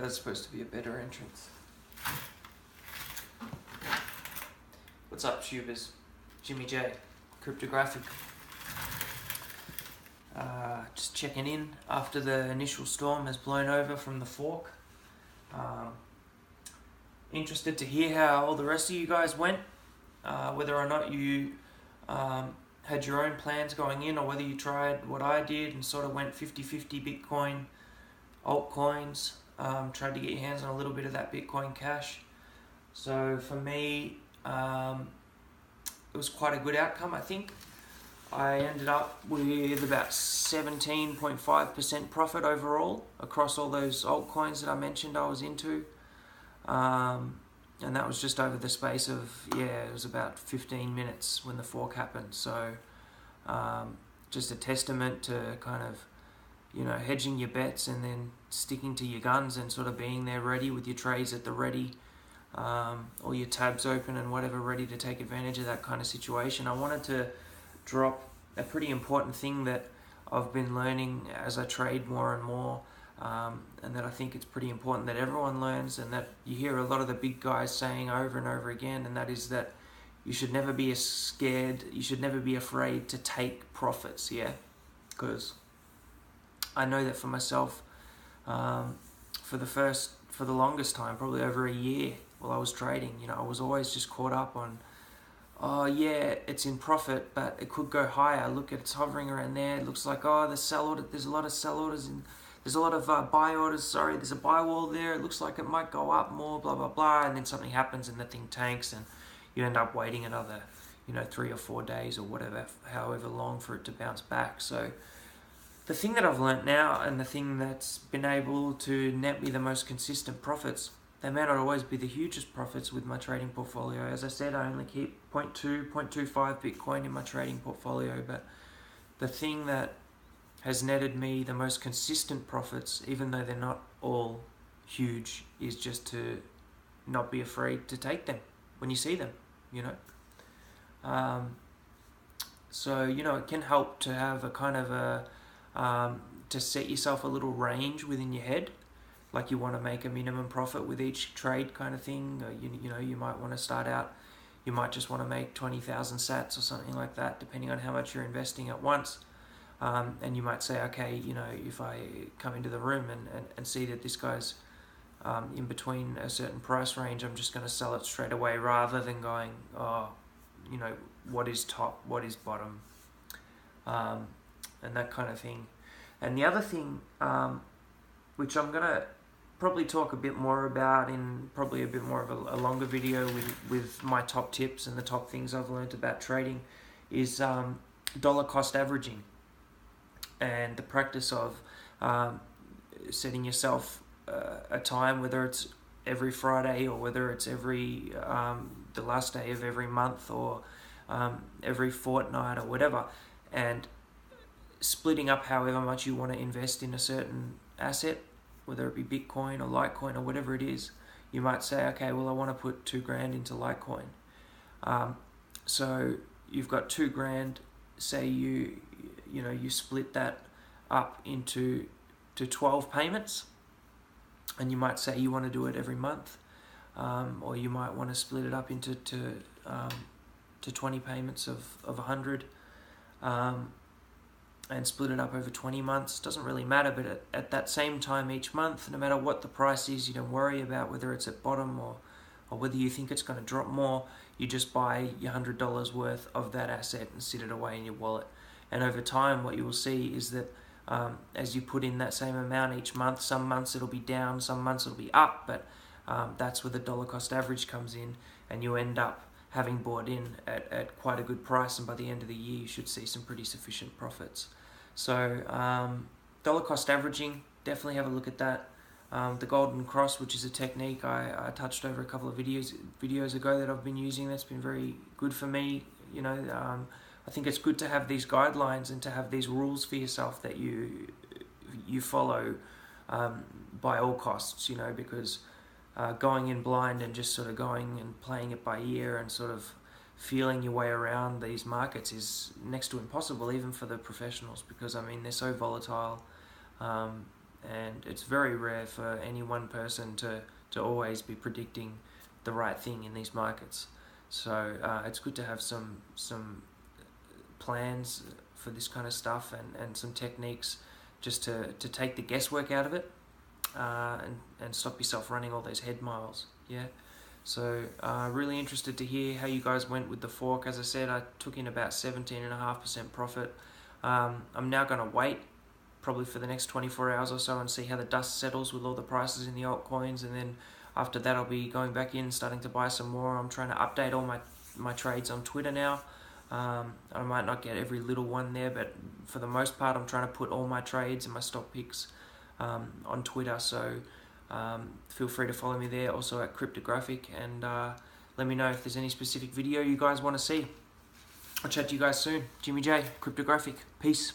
was supposed to be a better entrance. What's up, tubers? Jimmy J, Cryptographic. Just checking in after the initial storm has blown over from the Fork. Interested to hear how all the rest of you guys went, whether or not you had your own plans going in, or whether you tried what I did and sort of went 50-50 Bitcoin, altcoins, tried to get your hands on a little bit of that Bitcoin Cash. So for me, it was quite a good outcome, I think. I ended up with about 17.5% profit overall across all those altcoins that I mentioned I was into. And that was just over the space of, it was about 15 minutes when the fork happened. So just a testament to kind of, hedging your bets and then sticking to your guns and sort of being there ready with your trades at the ready, all your tabs open and whatever, ready to take advantage of that kind of situation. I wanted to drop a pretty important thing that I've been learning as I trade more and more, and that I think it's pretty important that everyone learns, and that you hear a lot of the big guys saying over and over again, and that is that you should never be scared, you should never be afraid to take profits, because I know that for myself, for the longest time, probably over a year while I was trading, I was always just caught up on, it's in profit, but it could go higher. Look, it's hovering around there. It looks like, there's sell order. There's a lot of sell orders, and there's a lot of buy orders. There's a buy wall there. It looks like it might go up more, blah, blah, blah. And then something happens and the thing tanks, and you end up waiting another, 3 or 4 days or whatever, however long for it to bounce back. So the thing that I've learnt now, and the thing that's been able to net me the most consistent profits, they may not always be the hugest profits with my trading portfolio. As I said, I only keep 0.25 Bitcoin in my trading portfolio, but the thing that has netted me the most consistent profits, even though they're not all huge, is just to not be afraid to take them when you see them, So, it can help to have a kind of to set yourself a little range within your head. Like you want to make a minimum profit with each trade kind of thing. You might want to start out, you might just want to make 20,000 sats or something like that, depending on how much you're investing at once. And you might say, okay, if I come into the room and see that this guy's in between a certain price range, I'm just going to sell it straight away, rather than going, what is top, what is bottom, and that kind of thing. And the other thing, which I'm going to probably talk a bit more about in probably a bit more of a longer video with my top tips and the top things I've learned about trading, is dollar cost averaging, and the practice of setting yourself a time, whether it's every Friday or whether it's every the last day of every month, or every fortnight or whatever, and splitting up however much you want to invest in a certain asset, whether it be Bitcoin or Litecoin or whatever it is. You might say, okay, well, I want to put $2,000 into Litecoin. So you've got $2,000. Say you split that up into 12 payments, and you might say you want to do it every month, or you might want to split it up into 20 payments of 100. And split it up over 20 months. Doesn't really matter, but at that same time each month, no matter what the price is, you don't worry about whether it's at bottom or whether you think it's going to drop more. You just buy your $100 worth of that asset and sit it away in your wallet. And over time, what you will see is that as you put in that same amount each month, some months it'll be down, some months it'll be up, but that's where the dollar cost average comes in, and you end up having bought in at quite a good price, and by the end of the year you should see some pretty sufficient profits. So dollar cost averaging, definitely have a look at that. The golden cross, which is a technique I touched over a couple of videos ago that I've been using, that's been very good for me. I think it's good to have these guidelines and to have these rules for yourself that you follow by all costs, because going in blind and just sort of going and playing it by ear and sort of feeling your way around these markets is next to impossible, even for the professionals, because they're so volatile. and it's very rare for any one person to always be predicting the right thing in these markets. So it's good to have some plans for this kind of stuff, and some techniques just to take the guesswork out of it, and stop yourself running all those head miles. Yeah. So really interested to hear how you guys went with the fork. As I said, I took in about 17.5% profit. I'm now going to wait probably for the next 24 hours or so and see how the dust settles with all the prices in the altcoins, and then after that I'll be going back in, starting to buy some more. I'm trying to update all my trades on Twitter now. I might not get every little one there, but for the most part I'm trying to put all my trades and my stock picks on Twitter, so feel free to follow me there, also at Cryptographic, and let me know if there's any specific video you guys want to see. I'll chat to you guys soon. Jimmy J, Cryptographic. Peace.